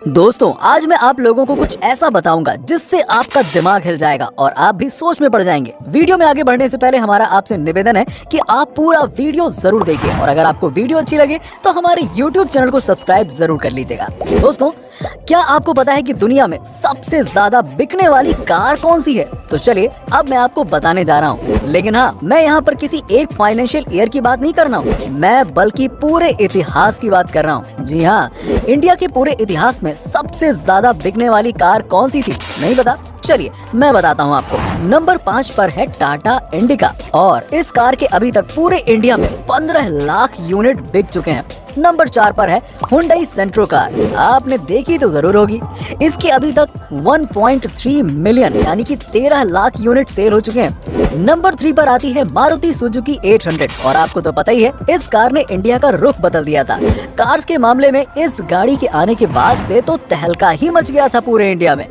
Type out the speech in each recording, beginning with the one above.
दोस्तों आज मैं आप लोगों को कुछ ऐसा बताऊंगा जिससे आपका दिमाग हिल जाएगा और आप भी सोच में पड़ जाएंगे। वीडियो में आगे बढ़ने से पहले हमारा आपसे निवेदन है कि आप पूरा वीडियो जरूर देखिए और अगर आपको वीडियो अच्छी लगे तो हमारे YouTube चैनल को सब्सक्राइब जरूर कर लीजिएगा। दोस्तों क्या आपको पता है कि दुनिया में सबसे ज्यादा बिकने वाली कार कौन सी है? तो चलिए अब मैं आपको बताने जा रहा हूँ। लेकिन हाँ, मैं यहाँ पर किसी एक फाइनेंशियल ईयर की बात नहीं कर रहा हूँ, मैं बल्कि पूरे इतिहास की बात कर रहा हूँ। जी हाँ, इंडिया के पूरे इतिहास में सबसे ज्यादा बिकने वाली कार कौन सी थी? नहीं पता? चलिए मैं बताता हूँ आपको। नंबर 5 पर है टाटा इंडिका और इस कार के अभी तक पूरे इंडिया में 15 लाख यूनिट बिक चुके हैं। नंबर 4 पर है हुंडई सेंट्रो कार, आपने देखी तो जरूर होगी। इसके अभी तक 1.3 मिलियन यानी कि 13 लाख यूनिट सेल हो चुके हैं। नंबर 3 पर आती है मारुति सुजुकी 800 और आपको तो पता ही है इस कार ने इंडिया का रुख बदल दिया था। कार्स के मामले में इस गाड़ी के आने के बाद से तो तहलका ही मच गया था पूरे इंडिया में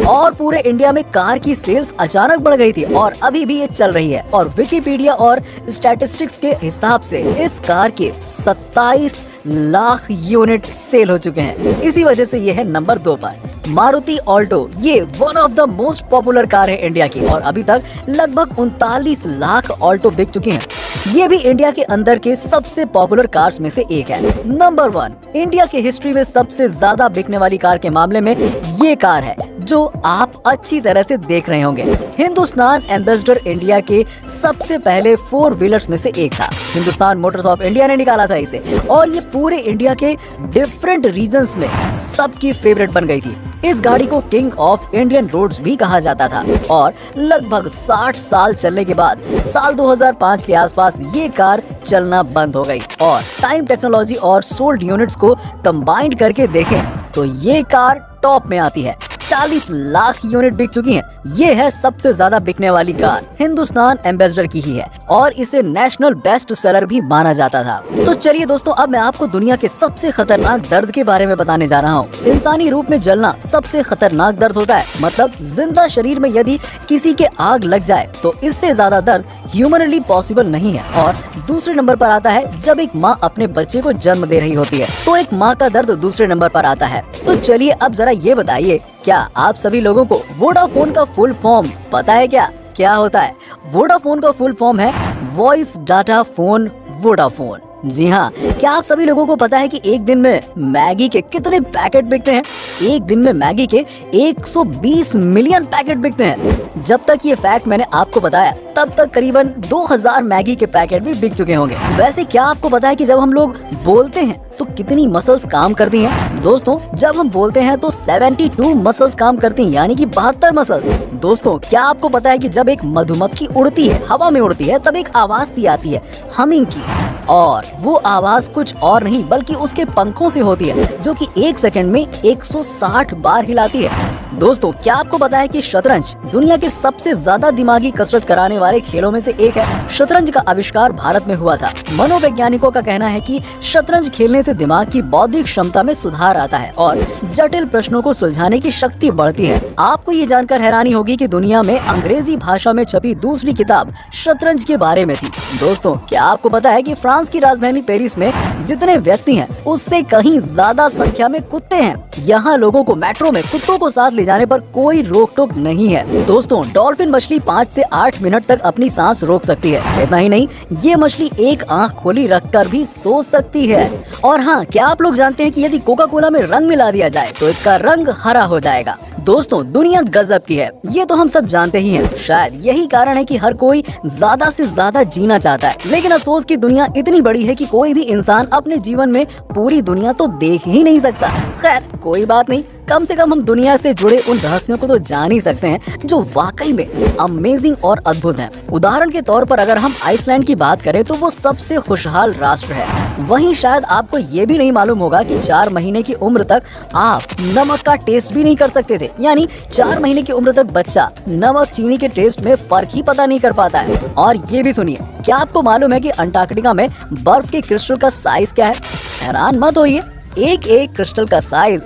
और पूरे इंडिया में कार की सेल्स अचानक बढ़ गई थी और अभी भी ये चल रही है। और विकिपीडिया और स्टैटिस्टिक्स के हिसाब से इस कार के 27 लाख यूनिट सेल हो चुके हैं। इसी वजह से ये है नंबर 2 पर। मारुति ऑल्टो ये one of the most popular car है इंडिया की और अभी तक लगभग 39 लाख ऑल्टो बिक चुकी हैं। ये भी इंडिया के अंदर के सबसे पॉपुलर कार्स में से एक है। नंबर 1 इंडिया के हिस्ट्री में सबसे ज्यादा बिकने वाली कार के मामले में ये कार है जो आप अच्छी तरह से देख रहे होंगे। हिंदुस्तान एम्बेसडर इंडिया के सबसे पहले 4 व्हीलर्स में से एक था। हिंदुस्तान मोटर्स ऑफ इंडिया ने निकाला था इसे और ये पूरे इंडिया के डिफरेंट रीजन्स में सबकी फेवरेट बन गई थी। इस गाड़ी को किंग ऑफ इंडियन रोड्स भी कहा जाता था और लगभग 60 साल चलने के बाद साल 2005 के आसपास ये कार चलना बंद हो गई और टाइम टेक्नोलॉजी और सोल्ड यूनिट्स को कंबाइंड करके देखें तो ये कार टॉप में आती है। 40 लाख यूनिट बिक चुकी हैं। ये है सबसे ज्यादा बिकने वाली कार, हिंदुस्तान एम्बेसडर की ही है और इसे नेशनल बेस्ट सेलर भी माना जाता था। तो चलिए दोस्तों अब मैं आपको दुनिया के सबसे खतरनाक दर्द के बारे में बताने जा रहा हूँ। इंसानी रूप में जलना सबसे खतरनाक दर्द होता है, मतलब जिंदा शरीर में यदि किसी के आग लग जाए तो इससे ज्यादा दर्द ह्यूमनली पॉसिबल नहीं है। और दूसरे नंबर पर आता है जब एक माँ अपने बच्चे को जन्म दे रही होती है तो एक माँ का दर्द दूसरे नंबर पर आता है। तो चलिए अब जरा ये बताइए, क्या आप सभी लोगों को वोडाफोन का फुल फॉर्म पता है? क्या होता है? वोडाफोन का फुल फॉर्म है वॉइस डाटा फोन वोडाफोन। जी हाँ, क्या आप सभी लोगों को पता है कि एक दिन में मैगी के कितने पैकेट बिकते हैं? एक दिन में मैगी के 120 मिलियन पैकेट बिकते हैं। जब तक ये फैक्ट मैंने आपको बताया तब तक करीबन 2000 मैगी के पैकेट भी बिक चुके होंगे। वैसे क्या आपको पता है कि जब हम लोग बोलते हैं तो कितनी मसल्स काम करती हैं? दोस्तों जब हम बोलते हैं तो 72 मसल्स काम करती हैं, यानी कि 72 मसल्स। दोस्तों क्या आपको पता है कि जब एक मधुमक्खी उड़ती है, हवा में उड़ती है, तब एक आवाज सी आती है हमिंग की और वो आवाज कुछ और नहीं बल्कि उसके पंखों से होती है जो कि 1 सेकंड में 160 बार हिलाती है। दोस्तों क्या आपको पता है कि शतरंज दुनिया के सबसे ज्यादा दिमागी कसरत कराने वाले खेलों में से एक है? शतरंज का आविष्कार भारत में हुआ था। मनोवैज्ञानिकों का कहना है कि शतरंज खेलने से दिमाग की बौद्धिक क्षमता में सुधार आता है और जटिल प्रश्नों को सुलझाने की शक्ति बढ़ती है। आपको ये जानकर हैरानी होगी कि दुनिया में अंग्रेजी भाषा में छपी दूसरी किताब शतरंज के बारे में थी। दोस्तों क्या आपको पता है कि फ्रांस की राजधानी पेरिस में जितने व्यक्ति हैं उससे कहीं ज्यादा संख्या में कुत्ते हैं। यहाँ लोगों को मेट्रो में कुत्तों को साथ ले जाने पर कोई रोक टोक नहीं है। दोस्तों डॉल्फिन मछली 5 से 8 मिनट तक अपनी सांस रोक सकती है। इतना ही नहीं, ये मछली एक आंख खोली रखकर भी सो सकती है। और हाँ, क्या आप लोग जानते हैं कि यदि कोका कोला में रंग मिला दिया जाए तो इसका रंग हरा हो जाएगा? दोस्तों दुनिया गजब की है, ये तो हम सब जानते ही हैं। शायद यही कारण है कि हर कोई ज्यादा से ज्यादा जीना चाहता है, लेकिन अफसोस की दुनिया इतनी बड़ी है कि कोई भी इंसान अपने जीवन में पूरी दुनिया तो देख ही नहीं सकता। खैर कोई बात नहीं, कम से कम हम दुनिया से जुड़े उन रहस्यों को तो जान ही सकते हैं जो वाकई में अमेजिंग और अद्भुत हैं। उदाहरण के तौर पर अगर हम आइसलैंड की बात करें तो वो सबसे खुशहाल राष्ट्र है। वहीं शायद आपको ये भी नहीं मालूम होगा कि 4 महीने की उम्र तक आप नमक का टेस्ट भी नहीं कर सकते थे, यानी 4 महीने की उम्र तक बच्चा नमक चीनी के टेस्ट में फर्क ही पता नहीं कर पाता है। और ये भी सुनिए, क्या आपको मालूम है कि अंटार्कटिका में बर्फ के क्रिस्टल का साइज क्या है? हैरान मत होइए, एक क्रिस्टल का साइज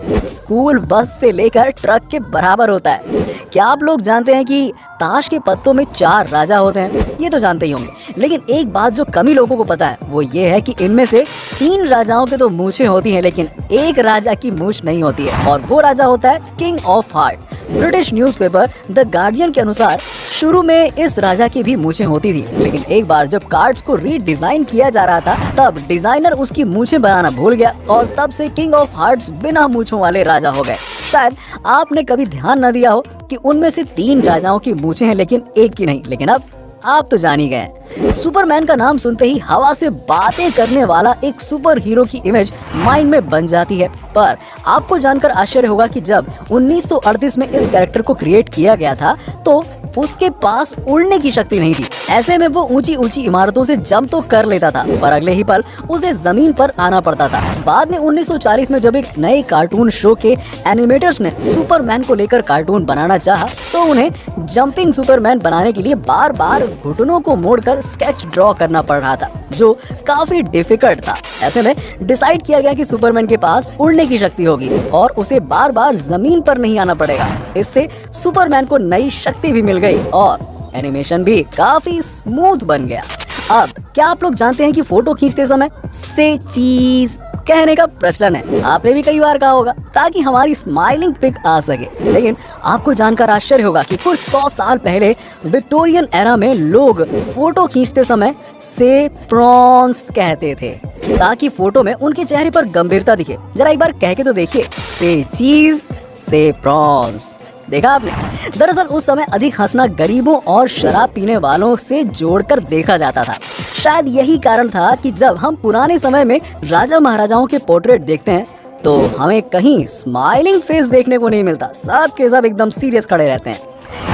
स्कूल बस से लेकर ट्रक के बराबर होता है। क्या आप लोग जानते हैं कि ताश के पत्तों में 4 राजा होते हैं? ये तो जानते ही होंगे, लेकिन एक बात जो कम ही लोगों को पता है वो ये है कि इनमें से 3 राजाओं के तो मूछें होती हैं, लेकिन एक राजा की मूछ नहीं होती है, और वो राजा होता है king of heart. British newspaper the guardian के अनुसार शुरू में इस राजा की भी मूछें होती थी, लेकिन एक बार जब कार्ड्स को रीडिजाइन किया जा रहा था तब डिजाइनर उसकी मूछें बनाना भूल गया और तब से किंग ऑफ हार्ट्स बिना मूछों वाले राजा हो गए। शायद आपने कभी ध्यान न दिया हो कि उनमें से 3 राजाओं की मूछें हैं लेकिन एक की नहीं, लेकिन अब आप तो जान ही गए। सुपरमैन का नाम सुनते ही हवा से बातें करने वाला एक सुपर हीरो की इमेज माइंड में बन जाती है, पर आपको जानकर आश्चर्य होगा कि जब 1938 में इस कैरेक्टर को क्रिएट किया गया था तो उसके पास उड़ने की शक्ति नहीं थी। ऐसे में वो ऊंची ऊंची इमारतों से जंप तो कर लेता था, पर अगले ही पल उसे जमीन पर आना पड़ता था। बाद में 1940 में जब एक नए कार्टून शो के एनिमेटर्स ने सुपरमैन को लेकर कार्टून बनाना चाहा तो उन्हें जंपिंग सुपरमैन बनाने के लिए बार बार घुटनों को मोड़कर स्केच ड्रॉ करना पड़ रहा था, जो काफी डिफिकल्ट था। ऐसे में डिसाइड किया गया कि सुपरमैन के पास उड़ने की शक्ति होगी और उसे बार बार जमीन पर नहीं आना पड़ेगा। इससे सुपरमैन को नई शक्ति भी मिल गई और एनिमेशन भी काफी स्मूथ बन गया। अब क्या आप लोग जानते हैं कि फोटो खींचते समय से चीज कहने का प्रचलन है? आपने भी कई बार कहा होगा ताकि हमारी स्माइलिंग पिक आ सके, लेकिन आपको जानकर आश्चर्य होगा कि कुछ 100 साल पहले विक्टोरियन एरा में लोग फोटो खींचते समय से प्रॉन्स कहते थे ताकि फोटो में उनके चेहरे पर गंभीरता दिखे। जरा एक बार कह के तो देखिए, से चीज से प्रॉन्स। देखा आपने? दरअसल उस समय अधिक हंसना गरीबों और शराब पीने वालों से जोड़कर देखा जाता था। शायद यही कारण था कि जब हम पुराने समय में राजा महाराजाओं के पोर्ट्रेट देखते हैं तो हमें कहीं स्माइलिंग फेस देखने को नहीं मिलता, सब के सब एकदम सीरियस खड़े रहते हैं।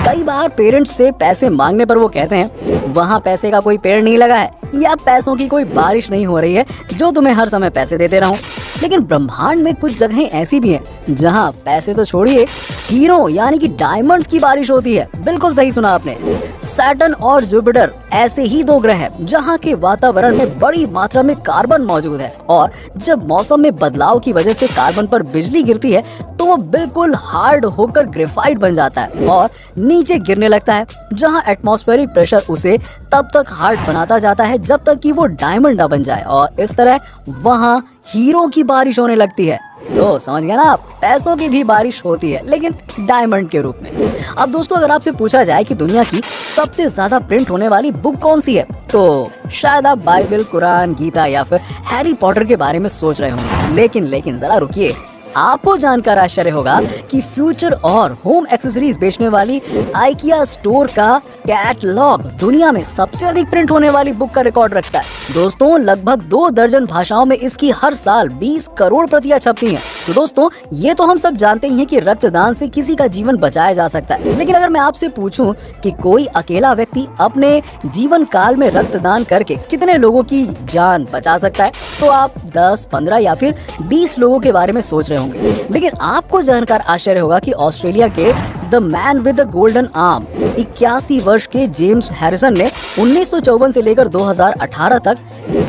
कई बार पेरेंट्स से पैसे मांगने पर वो कहते हैं वहाँ पैसे का कोई पेड़ नहीं लगा है या पैसों की कोई बारिश नहीं हो रही है जो तुम्हें हर समय पैसे देते रहूं। लेकिन ब्रह्मांड में कुछ जगहें ऐसी भी हैं जहां पैसे तो छोड़िए, हीरो यानी कि डायमंड्स की बारिश होती है। बिल्कुल सही सुना आपने। सैटर्न और जुपिटर ऐसे ही 2 ग्रह हैं जहां के वातावरण में बड़ी मात्रा में कार्बन मौजूद है और जब मौसम में बदलाव की वजह से कार्बन पर बिजली गिरती है तो वो बिल्कुल हार्ड होकर ग्रेफाइट बन जाता है और नीचे गिरने लगता है, जहां एटमॉस्फेरिक प्रेशर उसे तब तक हार्ड बनाता जाता है जब तक कि वो डायमंड न बन जाए और इस तरह वहां हीरो की बारिश होने लगती है। तो समझ गया ना आप, पैसों की भी बारिश होती है लेकिन डायमंड के रूप में। अब दोस्तों अगर आपसे पूछा जाए कि दुनिया की सबसे ज्यादा प्रिंट होने वाली बुक कौन सी है तो शायद आप बाइबल, कुरान, गीता या फिर हैरी पॉटर के बारे में सोच रहे होंगे। लेकिन जरा रुकिए, आपको जानकर आश्चर्य होगा कि फ्यूचर और होम एक्सेसरीज बेचने वाली आइकिया स्टोर का कैटलॉग दुनिया में सबसे अधिक प्रिंट होने वाली बुक का रिकॉर्ड रखता है। दोस्तों लगभग 2 दर्जन भाषाओं में इसकी हर साल 20 करोड़ प्रतियां छपती हैं। तो दोस्तों ये तो हम सब जानते ही हैं कि रक्तदान से किसी का जीवन बचाया जा सकता है, लेकिन अगर मैं आपसे पूछूं कि कोई अकेला व्यक्ति अपने जीवन काल में रक्तदान करके कितने लोगों की जान बचा सकता है तो आप 10, 15 या फिर 20 लोगों के बारे में सोच रहे होंगे। लेकिन आपको जानकर आश्चर्य होगा कि ऑस्ट्रेलिया के the man with the golden arm 81 वर्ष के जेम्स हैरिसन ने 1954 से लेकर 2018 तक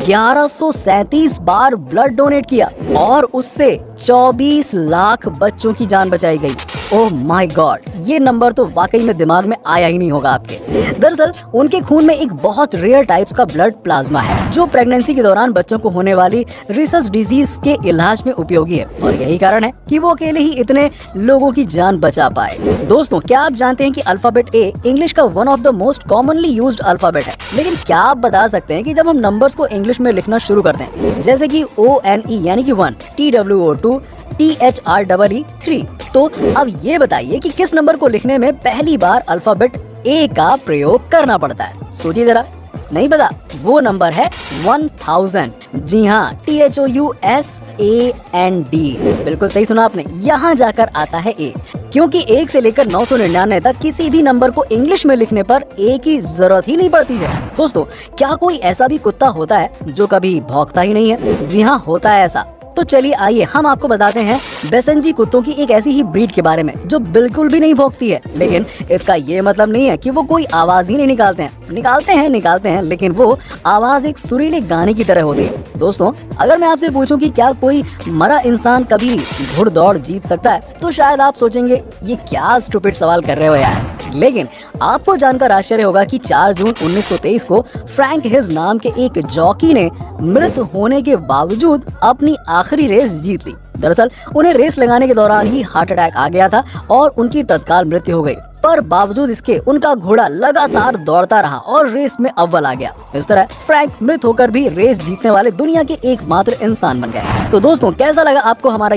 1137 बार ब्लड डोनेट किया और उससे 24 लाख बच्चों की जान बचाई गई। ओह माय गॉड, ये नंबर तो वाकई में दिमाग में आया ही नहीं होगा आपके। दरअसल उनके खून में एक बहुत रेयर टाइप्स का ब्लड प्लाज्मा है जो प्रेगनेंसी के दौरान बच्चों को होने वाली रिसस डिजीज के इलाज में उपयोगी है और यही कारण है कि वो अकेले ही इतने लोगों की जान बचा पाए। दोस्तों क्या आप जानते हैं कि अल्फाबेट ए इंग्लिश का one of the most commonly used alphabet है, लेकिन क्या आप बता सकते हैं कि जब हम नंबर्स को इंग्लिश में लिखना शुरू करते हैं जैसे कि ONE यानी कि 1, TWO 2, THREE 3, तो अब ये बताइए कि किस नंबर को लिखने में पहली बार अल्फाबेट ए का प्रयोग करना पड़ता है? सोचिए जरा। नहीं पता? वो नंबर है 1000। जी हाँ, THOUSAND। बिल्कुल सही सुना आपने, यहाँ जाकर आता है ए, क्योंकि 1 से लेकर 999 तक किसी भी नंबर को इंग्लिश में लिखने पर ए की जरूरत ही नहीं पड़ती है। दोस्तों क्या कोई ऐसा भी कुत्ता होता है जो कभी भौंकता ही नहीं है? जी हाँ, होता है ऐसा। तो चलिए आइए हम आपको बताते हैं बेसेंजी कुत्तों की एक ऐसी ही ब्रीड के बारे में जो बिल्कुल भी नहीं भौंकती है, लेकिन इसका ये मतलब नहीं है कि वो कोई आवाज ही नहीं निकालते हैं लेकिन वो आवाज एक सुरीले गाने की तरह होती है। दोस्तों, अगर मैं आपसे पूछूं कि क्या कोई मरा इंसान कभी घुड़दौड़ जीत सकता है, तो शायद आप सोचेंगे ये क्या स्टूपिड सवाल कर रहे हो यार। लेकिन आपको जानकर आश्चर्य होगा कि 4 जून 1923 को फ्रैंक हिज नाम के एक जॉकी ने मृत होने के बावजूद अपनी आखिरी रेस जीत ली। दरअसल उन्हें रेस लगाने के दौरान ही हार्ट अटैक आ गया था और उनकी तत्काल मृत्यु हो गई, पर बावजूद इसके उनका घोड़ा लगातार दौड़ता रहा और रेस में अव्वल आ गया। इस तरह फ्रैंक मृत होकर भी रेस जीतने वाले दुनिया के एकमात्र इंसान बन गए। तो दोस्तों, कैसा लगा आपको हमारा